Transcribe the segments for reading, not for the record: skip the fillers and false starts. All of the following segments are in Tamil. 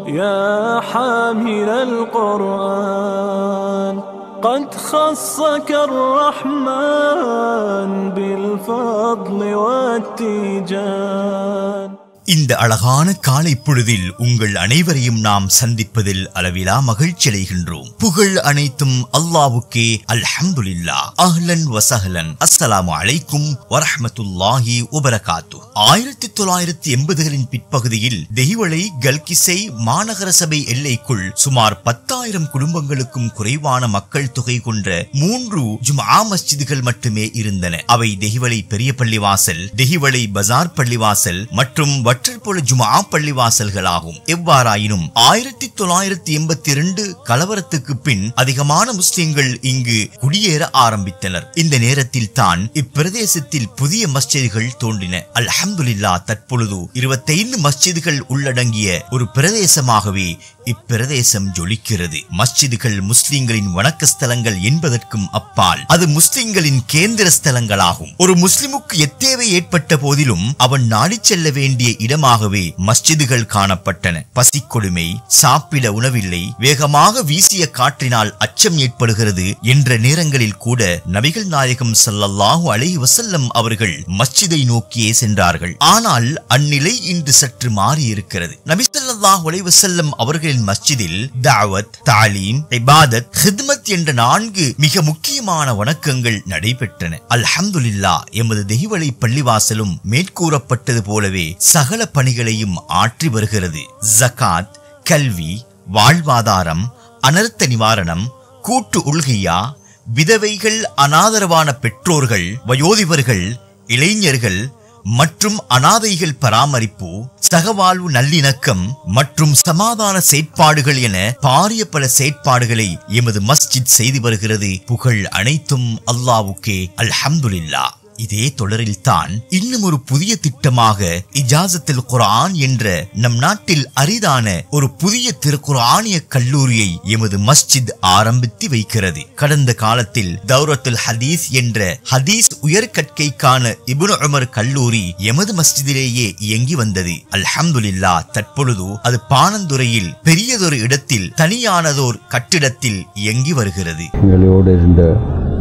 يا حامل القرآن قد خصك الرحمن بالفضل والتيجان. இந்த அழகான காலை பொழுதில் உங்கள் அனைவரையும் நாம் சந்திப்பதில் அளவிலா மகிழ்ச்சி அடைகின்றோம். புகழ் அனைத்தும் அல்லாஹ்வுக்கே. அல்ஹம்துலில்லாஹ். அஹ்லன் வஸஹ்லன். அஸ்ஸலாமு அலைக்கும் வரஹ்மத்துல்லாஹி வபரகாத்துஹு. 1980களின் பிற்பகுதியில் தெஹிவளை கல்கிசை மாநகர சபை எல்லைக்குள் சுமார் 10,000 குடும்பங்களுக்கும் குறைவான மக்கள் தொகை கொண்ட 3 ஜும்ஆ மஸ்ஜிதுகள் மட்டுமே இருந்தன. அவை தெஹிவளை பெரிய பள்ளிவாசல், தெஹிவளை பஜார் பள்ளிவாசல் மற்றும் வற்றற்போல ஜும்ஆ பள்ளிவாசல்களாகும். எவ்வாறாயினும் 1982 கலவரத்துக்கு பின் அதிகமான முஸ்லிம்கள் இங்கு குடியேற ஆரம்பித்தனர். இந்த நேரத்தில் தான் இப்பிரதேசத்தில் புதிய மஸ்ஜிதுகள் தோன்றின. அல்ஹம்துலில்லாஹ், தற்பொழுது 25 மஸ்ஜிதுகள் உள்ளடங்கிய ஒரு பிரதேசமாகவே இப்பிரதேசம் ஜொலிக்கிறது. மஸ்ஜிதுகள் முஸ்லிம்களின் வணக்க ஸ்தலங்கள் என்பதற்கும் அப்பால் அது முஸ்லிம்களின் கேந்திர ஸ்தலங்களாகும். ஒரு முஸ்லிமுக்கு எத்தேவை ஏற்பட்ட போதிலும் அவன் நாடி செல்ல வேண்டிய இடமாகவே மஸ்ஜிதுகள் காணப்பட்டன. பசிக்கொடுமை, சாப்பிட உணவில்லை, வேகமாக வீசிய காற்றினால் அச்சம் ஏற்படுகிறது என்ற நேரங்களில் கூட நபிகள் நாயகம் ஸல்லல்லாஹு அலைஹி வஸல்லம் அவர்கள் மஸ்ஜிதை நோக்கியே சென்றார்கள். ஆனால் அந்நிலை இன்று சற்று மாறி இருக்கிறது. நபி ஸல்லல்லாஹு அலைஹி வஸல்லம் அவர்களின் மஸ்ஜிதில் தஅவத், தஅலீம், இபாதத், ஹித்மத் என்ற 4 மிக முக்கியமான வணக்கங்கள் நடைபெற்றன. அல்ஹம்துலில்லாஹ், எமது தெஹிவளை பள்ளிவாசலும் மேற்கூறப்பட்டது போலவே சகல பணிகளையும் ஆற்றி வருகிறது. ஜகாத், கல்வி, வாழ்வாதாரம், அனர்த்த நிவாரணம், கூட்டு உல்கியா, விதவைகள், அனாதரவான பெற்றோர்கள், வயோதிபர்கள், இளைஞர்கள் மற்றும் அனாதைகள் பராமரிப்பு, சகவாழ்வு, நல்லிணக்கம் மற்றும் சமாதான செயற்பாடுகள் என பாரிய பல செயற்பாடுகளை எமது மஸ்ஜித் செய்து வருகிறது. புகழ் அனைத்தும் அல்லாஹ்வுக்கே. அல்ஹம்துலில்லாஹ். இதே தொடரில் தான் இன்னும் ஒரு புதிய திட்டமாக இஜாசத்துல் குர்ஆன் என்ற நம் நாட்டில் அரிதான ஒரு புதிய திருக்குர்ஆனிய கல்லூரியை எமது மஸ்ஜித் ஆரம்பித்து வைக்கிறது. கடந்த காலத்தில் தௌரத்துல் ஹதீஸ் என்ற ஹதீஸ் உயர்கற்கைக்கான இப்னு உமர் கல்லூரி எமது மஸ்ஜிதிலேயே இயங்கி வந்தது. அல்ஹம்துலில்லாஹ், தற்பொழுது அது பாணந்துறையில் பெரியதொரு இடத்தில் தனியானதோர் கட்டிடத்தில் இயங்கி வருகிறது. எங்களோடு இருந்த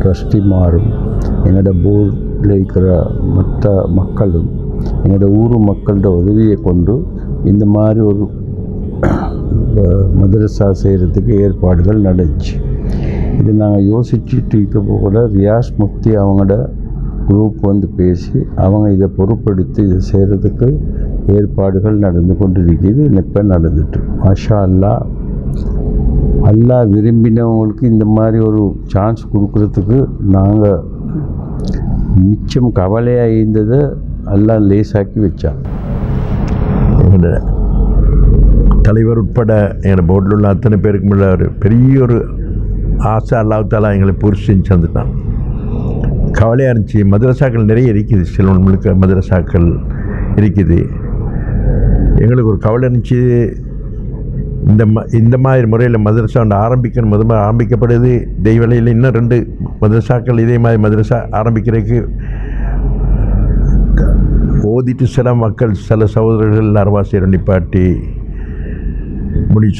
ட்ரஸ்டிமாரும் எங்களோட போர்டில் இருக்கிற மற்ற மக்களும் எங்களோட ஊர் மக்களோட உதவியை கொண்டு இந்த மாதிரி ஒரு மதரசா செய்கிறதுக்கு ஏற்பாடுகள் நடந்துச்சு. இது நாங்கள் யோசிச்சுட்டு இருக்க போல ரியாஸ் முஃப்தி அவங்களோட குரூப் வந்து பேசி அவங்க இதை பொறுப்பெடுத்து இதை செய்கிறதுக்கு ஏற்பாடுகள் நடந்து கொண்டிருக்கிறது. இப்போ நடந்துட்டு மாஷா அல்லாஹ். அல்லாஹ் விரும்பினவங்களுக்கு இந்த மாதிரி ஒரு சான்ஸ் கொடுக்கறதுக்கு நாங்கள் மிச்சம் கவலையாக இருந்ததை எல்லாம் லேசாக்கி வச்சான். எங்களோட தலைவர் உட்பட எங்களோட போர்டில் உள்ள அத்தனை பேருக்கு உள்ள ஒரு பெரிய ஒரு ஆசை அல்லாஹ் தஆலா எங்களை பூர்த்தி செஞ்சு தந்துட்டான். கவலையாக இருந்துச்சு. மதரசாக்கள் நிறைய இருக்குது, சிலோன் முழுக்க மதரசாக்கள் இருக்குது. எங்களுக்கு ஒரு கவலை இருந்துச்சு. இந்த மாதிரி முறையில் மதரசா ஒன்று ஆரம்பிக்கணும். முதல்ல ஆரம்பிக்கப்படுது தெய்வலையில். இன்னும் 2 மதரசாக்கள் இதே மாதிரி மதரசா ஆரம்பிக்கிறதுக்கு ஓதிட்டு சில மக்கள், சில சகோதரர்கள் அரவாசியர் நிப்பாட்டி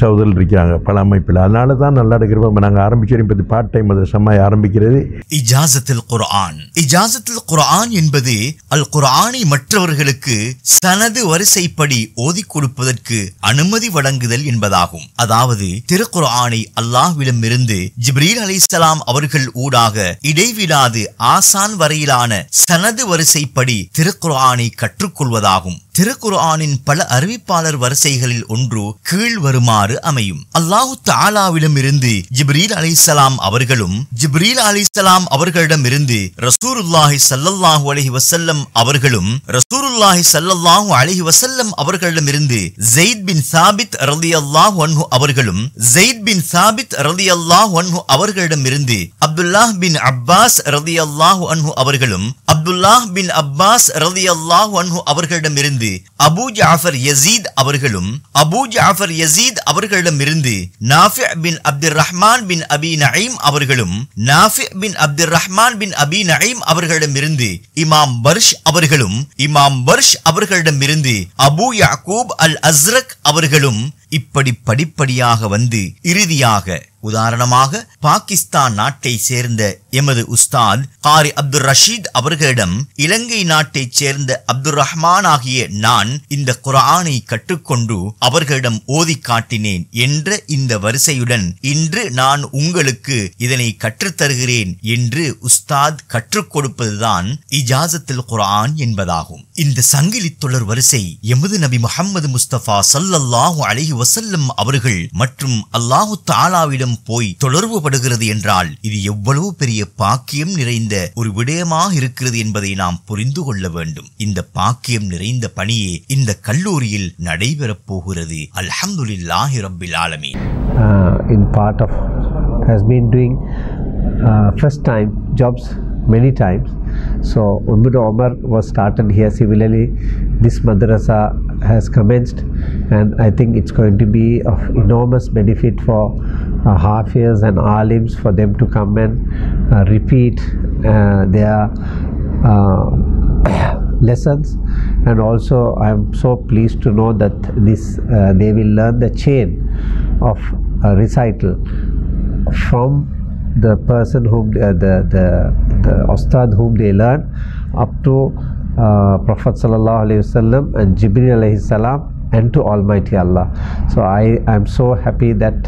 சகோதரர்கள் இருக்கிறாங்க பல அமைப்பில். அதனால தான் நல்லா இருக்கிறப்ப நாங்கள் ஆரம்பிக்கிறோம். இப்போ பார்ட் டைம் மதரசமாய் ஆரம்பிக்கிறது. இஜாசத்துல் குர்ஆன். இஜாசத்துல் குர்ஆன் என்பது அல் குர்ஆனை மற்றவர்களுக்கு சனது வரிசைப்படி ஓதி கொடுப்பதற்கு அனுமதி வழங்குதல் என்பதாகும். அதாவது திருக்குர்ஆனை அல்லாஹ்விடம் இருந்து ஜிப்ரீல் அலைஹிஸ்ஸலாம் அவர்கள் ஊடாக இடைவிடாது ஆசான் வரையிலான சனது வரிசைப்படி திருக்குர்ஆனை கற்றுக்கொள்வதாகும். திருக்குர்ஆனின் பல அறிவிப்பாளர் வரிசைகளில் ஒன்று கீழ் வருமாறு அமையும். அல்லாஹு தஆலாவிடம் இருந்து ஜிப்ரீல் அலைஹிஸ்ஸலாம் அவர்களும், ஜிப்ரீல் அலைஹிஸ்ஸலாம் அவர்களிடம் இருந்து ரசூலுல்லாஹி ஸல்லல்லாஹு அலைஹி வஸல்லம் அவர்களும், ரசூலுல்லாஹி ஸல்லல்லாஹு அலைஹி வஸல்லம் அவர்களிடம் இருந்து ஸைத் பின் சாபித் ரலியல்லாஹு அன்ஹு அவர்களும், ஸைத் பின் சாபித் ரலியல்லாஹு அன்ஹு அவர்களிடம் இருந்து அப்துல்லாஹ் பின் அப்பாஸ் ரலியல்லாஹு அன்ஹு அவர்களும், அப்துல்லாஹ் பின் அப்பாஸ் ரலியல்லாஹு அன்ஹு அவர்களிடம் இருந்து அவர்களிடமிருந்து அபூ ஜாஃபர் யஸீத் அவர்களும் அபூ ஜாஃபர் யஸீத் அவர்களிடமிருந்து நாஃபி பின் அப்துர் ரஹ்மான் பின் அபி நஈம் அவர்களும் நாஃபி பின் அப்துர் ரஹ்மான் பின் அபி நஈம் அவர்களிடமிருந்து இமாம் வர்ஷ் அவர்களும் இமாம் வர்ஷ் அவர்களிடமிருந்து அபூ யாக்கூப் அல் அஸ்ரக் அவர்களும் இப்படி படிப்படியாக வந்து இறுதியாக உதாரணமாக பாகிஸ்தான் நாட்டை சேர்ந்த எமது உஸ்தாத் காரி அப்துல் ரஷீத் அவர்களிடம் இலங்கை நாட்டை சேர்ந்த அப்துல் ரஹ்மான் ஆகிய நான் இந்த குர்ஆனை கற்றுக்கொண்டு அவர்களிடம் ஓதி காட்டினேன் என்ற இந்த வரிசையுடன் இன்று நான் உங்களுக்கு இதனை கற்றுத்தருகிறேன் என்று உஸ்தாத் கற்றுக் கொடுப்பதுதான் இஜாசத்துல் குர்ஆன் என்பதாகும். இந்த சங்கிலி தொடர் வரிசை எமது நபி முஹம்மது முஸ்தபா ஸல்லல்லாஹு அலைஹி வஸல்லம் அவர்கள் மற்றும் அல்லாஹு தஆலாவிடம் போய் தொடர்பு படுகிறது என்றால் இது எவ்வளவு பெரிய பாக்கியம் நிறைந்த ஒரு விடயமாக இருக்கிறது என்பதை நாம் புரிந்து கொள்ள வேண்டும். இந்த பாக்கியம் நிறைந்த பணியே இந்த கல்லூரியில் நடைபெறப் போகிறது. அல்ஹம்துலில்லாஹி ரப்பில் ஆலமீன். In part of has been doing first time jobs many times. So Ibn Umar was started here similarly. This madrasa has commenced, and I think it's going to be of enormous benefit for Hafiz and Alims for them to come and repeat their lessons. And also I am so pleased to know that this they will learn the chain of recital from the person whom the ustad whom they learn up to Prophet sallallahu alaihi wasallam and Jibril alayhi salam and to Almighty Allah. So I am so happy that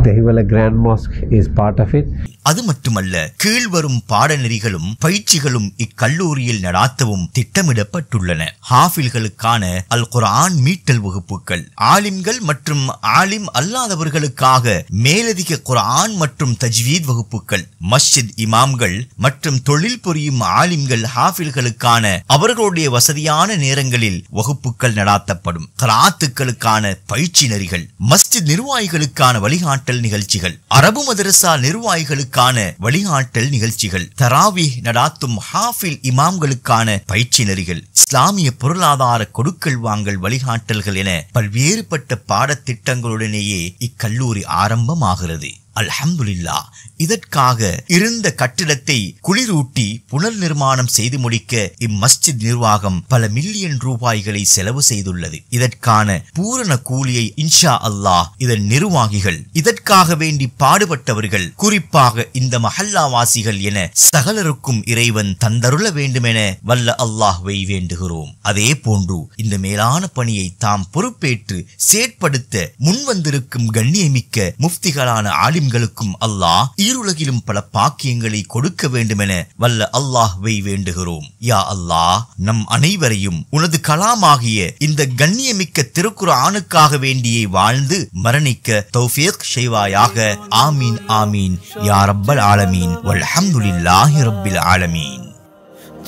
the Hivala Grand Mosque is part of it. அது மட்டுமல்ல, கீழ்வரும் பாடநெறிகளும் பயிற்சிகளும் இக்கல்லூரியில் நடாத்தவும் திட்டமிடப்பட்டுள்ளன. ஹாஃபில்களுக்கான அல் குர்ஆன் மீட்டல் வகுப்புகள், ஆலிம்கள் மற்றும் ஆலிம் அல்லாதவர்களுக்காக மேலதிக குர்ஆன் மற்றும் தஜ்வீத் வகுப்புகள், மஸ்ஜித் இமாம்கள் மற்றும் தொழில் புரியும் ஆலிம்கள் ஹாஃபில்களுக்கான அவர்களுடைய வசதியான நேரங்களில் வகுப்புகள் நடாத்தப்படும். கராத்துக்களுக்கான பயிற்சி நெறிகள், மஸ்ஜித் நிர்வாகிகளுக்கான வழிகாட்டல் நிகழ்ச்சிகள், அரபு மதரசா நிர்வாகிகளுக்கான வழிகாட்டல் நிகழ்ச்சிகள், தராவீஹ் நடாத்தும் ஹாஃபில் இமாம்களுக்கான பயிற்சி நெறிகள், இஸ்லாமிய பொருளாதார கொடுக்கல் வாங்கல் வழிகாட்டல்கள் என பல்வேறுபட்ட பாடத்திட்டங்களுடனேயே இக்கல்லூரி ஆரம்பமாகிறது. அல்ஹம்துலில்லாஹ். இதற்காக இருந்த கட்டிடத்தை குளிரூட்டி புனர் நிர்மாணம் செய்து முடிக்க இம்மஸ்ஜித் நிர்வாகம் பல மில்லியன் ரூபாய்களை செலவு செய்துள்ளது. இதற்கான பூரண கூலியை இன்ஷா அல்லாஹ் இதன் நிர்வாகிகள், இதற்காக வேண்டி பாடுபட்டவர்கள், குறிப்பாக இந்த மஹல்லாவாசிகள் என சகலருக்கும் இறைவன் தந்தருள வேண்டுமென வல்ல அல்லாஹ்வை வேண்டுகிறோம். அதே போன்று இந்த மேலான பணியை தாம் பொறுப்பேற்று செயற்படுத்த முன்வந்திருக்கும் கண்ணியமிக்க முஃப்திகளான ஆலிம்களுக்கும் அல்லாஹ் ஈருலகிலும் பல பாக்கியங்களை கொடுக்க வேண்டுமென வல்ல அல்லாஹ்வை வேண்டுகிறோம். யா அல்லாஹ், நம் அனைவரையும் உனது கலாமாகிய இந்த கண்ணியமிக்க திருக்குர்ஆனுக்காக வேண்டியே வாழ்ந்து மரணிக்க தௌஃபீக் செய்வாயாக. ஆமீன் ஆமீன் யா ரப்பல் ஆலமீன். வல்ஹம்துலில்லாஹி ரப்பில் ஆலமீன்.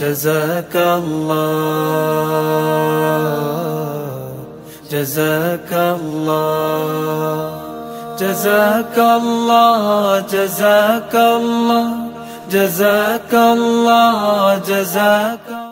جزاك الله جزاك الله جزاك الله جزاك الله.